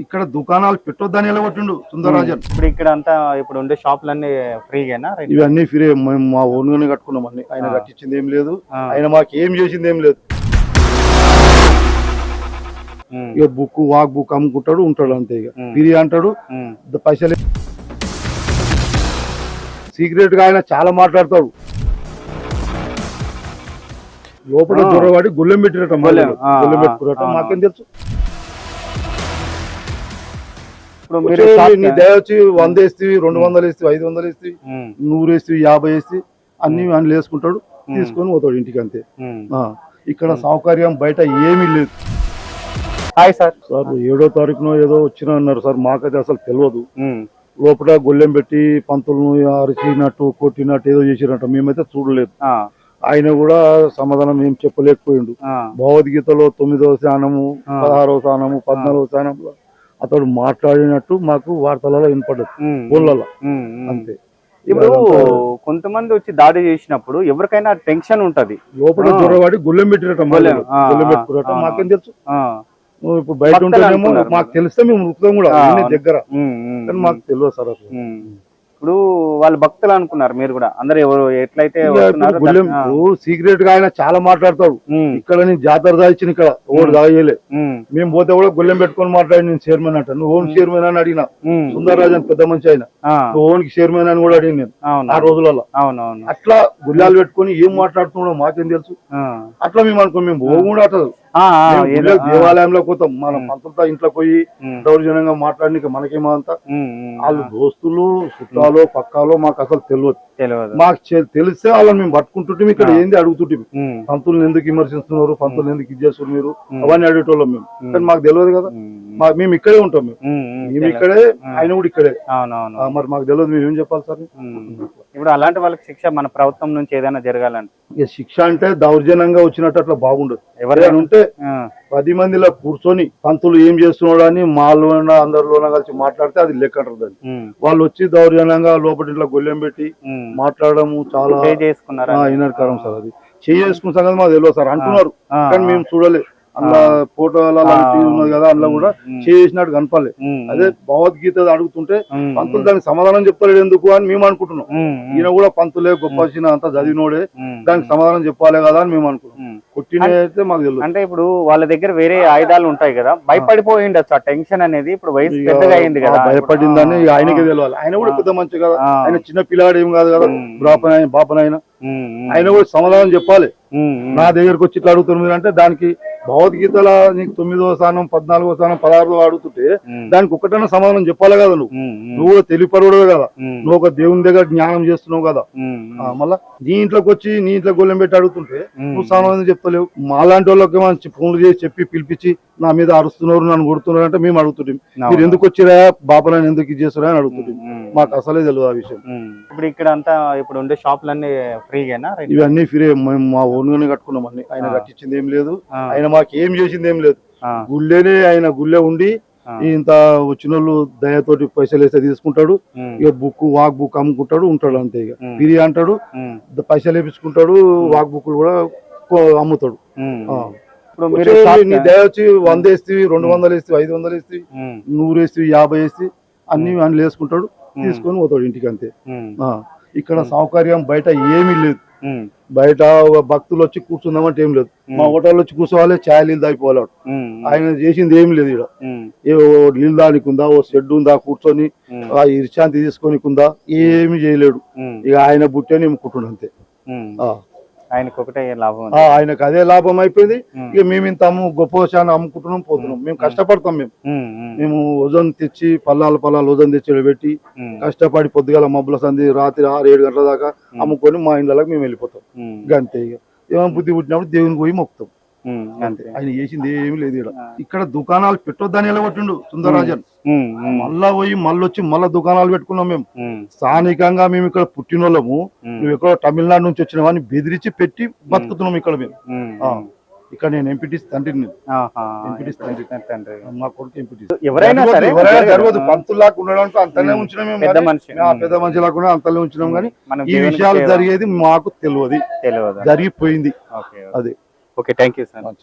ఇక్కడ దుకాణాలు పెట్టొద్దని ఎలగొట్టిండు సుందరరాజన్. ఇప్పుడు ఇక్కడ అంతా ఇప్పుడు ఉండే షాపులన్నీ ఫ్రీగానా? ఇవన్నీ ఫ్రీ. మేము మా ఓన్గానే కట్టుకున్నాం అన్ని. ఆయన కట్టించింది ఏం లేదు, ఆయన మాకు ఏం చేసింది ఏం లేదు. ఇక బుక్ వాక్ బుక్ అమ్ముకుంటాడు ఉంటాడు అంతే. ఇక ఫ్రీ అంటాడు, పైసలు సీక్రెట్ గా ఆయన చాలా మాట్లాడతాడు. లోపల జ్వరవాడి గుళ్ళెం పెట్టినట్ట, గుళ్ళెం పెట్టుకున్నట్ట మాకేం తెలుసు. నీ దయ వచ్చి 100 వేస్తే 200 వేస్తే 500 వేస్తే 100 వేస్తే 50 వేస్తే అన్ని అన్ని వేసుకుంటాడు, తీసుకొని పోతాడు ఇంటికి అంతే. ఇక్కడ సౌకర్యం బయట ఏమీ లేదు. Hi sir. 7వ తారీఖునో ఏదో వచ్చినా అన్నారు సార్, మాకైతే అసలు తెలియదు. లోపల గొల్లెం పెట్టి పంతులను అరిచినట్టు కొట్టినట్టు ఏదో చేసినట్టు మేమైతే చూడలేదు. ఆయన కూడా సమాధానం ఏం చెప్పలేకపోయిండు. భగవద్గీతలో 9వ స్థానము 16వ స్థానము 14వ స్థానంలో అతడు మాట్లాడినట్టు మాకు వార్తలలో వినపడదు, ఊళ్ళలో అంతే. ఇప్పుడు కొంతమంది వచ్చి దాడి చేసినప్పుడు ఎవరికైనా టెన్షన్ ఉంటది. లోపల జ్వరవాడి గుళ్ళెం పెట్టినట్ట, గుళ్ళెం పెట్టుకున్నట్ట మాకేం తెలుసు. ఇప్పుడు బయట ఉంటేనేమో మాకు తెలిస్తే మేము వృత్తం కూడా దగ్గర, కానీ మాకు తెలియదు సార్ అసలు. ఇప్పుడు వాళ్ళు భక్తులు అనుకున్నారు మీరు కూడా, అందరు ఎవరు ఎట్లయితే సీక్రెట్ గా ఆయన చాలా మాట్లాడతాడు. ఇక్కడ నేను జాతర దాయిచ్చిన, ఇక్కడ ఓడి దాగలే. మేము పోతే కూడా గుళ్ళెం పెట్టుకొని మాట్లాడి నేను చైర్మన్ అంట. నువ్వు ఓన్ చైర్మన్ అని అడిగినా, సుందరరాజన్ పెద్ద మంచి ఆయన, నువ్వు ఓన్కి చైర్మన్ అని కూడా అడిగిన నేను ఆ రోజులలో. అట్లా గుళ్ళాలు పెట్టుకొని ఏం మాట్లాడుతున్నాడో మాకేం తెలుసు. అట్లా మేము అనుకో, మేము ఓ కూడా అట్లా దేవాలయంలో పోతాం, మనం పంతులతో ఇంట్లో పోయి దౌర్జన్యంగా మాట్లాడిన మనకేమో అంతా. వాళ్ళు దోస్తులు చుట్టాలో పక్కాలో మాకు అసలు తెలియదు. మాకు తెలిస్తే వాళ్ళని మేము పట్టుకుంటుంటే ఇక్కడ ఏంది అడుగుతుంటే, పంతులను ఎందుకు విమర్శిస్తున్నారు, పంతులను ఎందుకు ఇది చేస్తున్నారు మీరు, అవన్నీ అడిగేటోళ్ళం మేము. కానీ మాకు తెలియదు కదా, మేము ఇక్కడే ఉంటాం. మేము ఇక్కడే, ఆయన కూడా ఇక్కడే. మరి మాకు తెలియదు, మేము ఏం చెప్పాలి సార్. ఇప్పుడు అలాంటి వాళ్ళకి శిక్ష మన ప్రభుత్వం నుంచి ఏదైనా జరగాలంటే, శిక్ష అంటే దౌర్జన్యంగా వచ్చినట్టు అట్లా బాగుండదు. ఎవరైనా ఉంటే 10 మందిలో కూర్చొని పంతులు ఏం చేస్తున్నాడు అని మాలోన అందరిలోన కలిసి మాట్లాడితే అది లెక్క అంటారు. వాళ్ళు వచ్చి దౌర్జన్యంగా లోపల ఇంట్లో గొల్లెం పెట్టి మాట్లాడము చాలా ఇనర్కరం సార్. అది చేసుకున్న సంగతి మాకు తెలియదు సార్ అంటున్నారు, కానీ మేము చూడలేదు. అందులో ఫోటోలు ఉన్నది కదా, అందులో కూడా చేసినట్టు కనపడలే. అదే భగవద్గీత అడుగుతుంటే పంతులు దానికి సమాధానం చెప్తాడు ఎందుకు అని మేము అనుకుంటున్నాం. ఈయన కూడా పంతులే గొప్ప అంతా చదివినోడే, దానికి సమాధానం చెప్పాలి కదా అని మేము అనుకుంటున్నాం. కొట్టినైతే మాకు తెలియదు. అంటే ఇప్పుడు వాళ్ళ దగ్గర వేరే ఆయుధాలు ఉంటాయి కదా, భయపడిపోయింది ఆ టెన్షన్ అనేది. ఇప్పుడు వయసు పెద్దగా అయింది కదా, భయపడిందని ఆయనకే తెలియాలి. ఆయన కూడా పెద్ద మంచి కదా, ఆయన చిన్న పిల్లాడు ఏం కాదు కదా, బాపనైనా ఆయన కూడా సమాధానం చెప్పాలి. నా దగ్గరకు వచ్చి ఇట్లా అడుగుతున్నారు అంటే దానికి భగవద్గీతలో నీకు 9వ స్థానం 14వ స్థానం 16వ అడుగుతుంటే దానికి ఒకటైనా సమాధానం చెప్పాలి కదా. నువ్వు కూడా తెలియపడవు కదా, నువ్వు ఒక దేవుని దగ్గర జ్ఞానం చేస్తున్నావు కదా. మళ్ళా నీ ఇంట్లోకి వచ్చి నీ ఇంట్లో గొల్లెం పెట్టి అడుగుతుంటే నువ్వు సమాధానం చెప్తలేవు. మాలాంటి వాళ్ళకి మంచి ఫోన్లు చేసి చెప్పి పిలిపించి నా మీద అరుస్తున్నారు, నన్ను కొడుతున్నారు అంటే మేము అడుగుతుంటాం. మీరు ఎందుకు వచ్చిరా బాపనని ఎందుకు ఇది చేస్తారా అని అడుగుతుంటాం. మాకు అసలే తెలియదు ఆ విషయం. ఇప్పుడు ఇక్కడ అంతా ఇప్పుడు ఉండే షాపులన్నీ ఫ్రీగానా? ఇవన్నీ ఫ్రీ. మేము మా ఓన్గానే కట్టుకున్నాం అన్ని. ఆయన కట్టించింది ఏం లేదు, ఆయన మాకు ఏం చేసింది ఏం లేదు. గుళ్ళేనే ఆయన గుళ్ళే ఉండి ఇంత వచ్చిన వాళ్ళు దయతోటి పైసలు వేస్తే తీసుకుంటాడు. ఇక బుక్ వాక్ బుక్ అమ్ముకుంటాడు ఉంటాడు అంతే. ఇక ఫ్రీ అంటాడు, పైసలు వేపించుకుంటాడు, వాక్ బుక్ కూడా అమ్ముతాడు. నీ దయ వచ్చి 100 వేస్తే 200 వేస్తే 500 వేస్తే 100 వేస్తే 50 వేస్తే అన్ని అన్ని వేసుకుంటాడు, తీసుకొని పోతాడు ఇంటికి అంతే. ఇక్కడ సౌకర్యం బయట ఏమీ లేదు. బయట భక్తులు వచ్చి కూర్చుందామంటే ఏం లేదు. మా హోటల్ వచ్చి కూర్చోవాలి, ఛాయ్ నీళ్ళు తాగిపోవాలి. ఆయన చేసింది ఏమి లేదు. ఇక్కడ ఏ నీళ్ళు దానికి ఉందా, ఓ షెడ్ ఉందా, కూర్చొని ఆ ఇర్శాంతి తీసుకొని ఉందా, ఏమి చేయలేడు. ఇక ఆయన బుట్టని నింపుకుంటుండ అంతే. ఆయనకు ఒకటే లాభం, ఆయనకు అదే లాభం అయిపోయింది. ఇక మేము ఇంత గొప్ప చాలా అమ్ముకుంటున్నాం పోతున్నాం. మేము కష్టపడతాం. మేము వజన్ తెచ్చి పల్లాలు వజన్ తెచ్చి పెట్టి కష్టపడి పొద్దుగాల మబ్బుల సంధి రాత్రి 6-7 గంటల దాకా అమ్ముకొని మా ఇండ్లకి మేము వెళ్ళిపోతాం. అంతే. ఇక ఏమైనా బుద్ధి పుట్టినప్పుడు దేవునికి పోయి మొక్కుతాం అంతే. ఆయన చేసింది ఏమి లేదు. ఇక్కడ దుకాణాలు పెట్టొద్దని ఎలగొట్టిండు సుందరరాజన్. మళ్ళా పోయి మళ్ళొచ్చి మళ్ళా దుకాణాలు పెట్టుకున్నాం. మేము స్థానికంగా మేము ఇక్కడ పుట్టినోళ్ళము, నువ్వు ఎక్కడో తమిళనాడు నుంచి వచ్చినావా అని బెదిరించి పెట్టి బతుకుతున్నాం ఇక్కడ మేము. ఇక్కడ నేను ఎంపీటీసీ తండ్రిని, మా కొడుకు ఎంపీటీసీ. ఎవరైనా జరగదు పంతుల్లాగా ఉండడానికి అంతనే ఉంచినాం మేము, పెద్ద మనిషి లాగా అంతనే ఉంచినాం. కానీ ఈ విషయాలు జరిగేది మాకు తెలియదు, జరిగిపోయింది. Okay, thank you sir.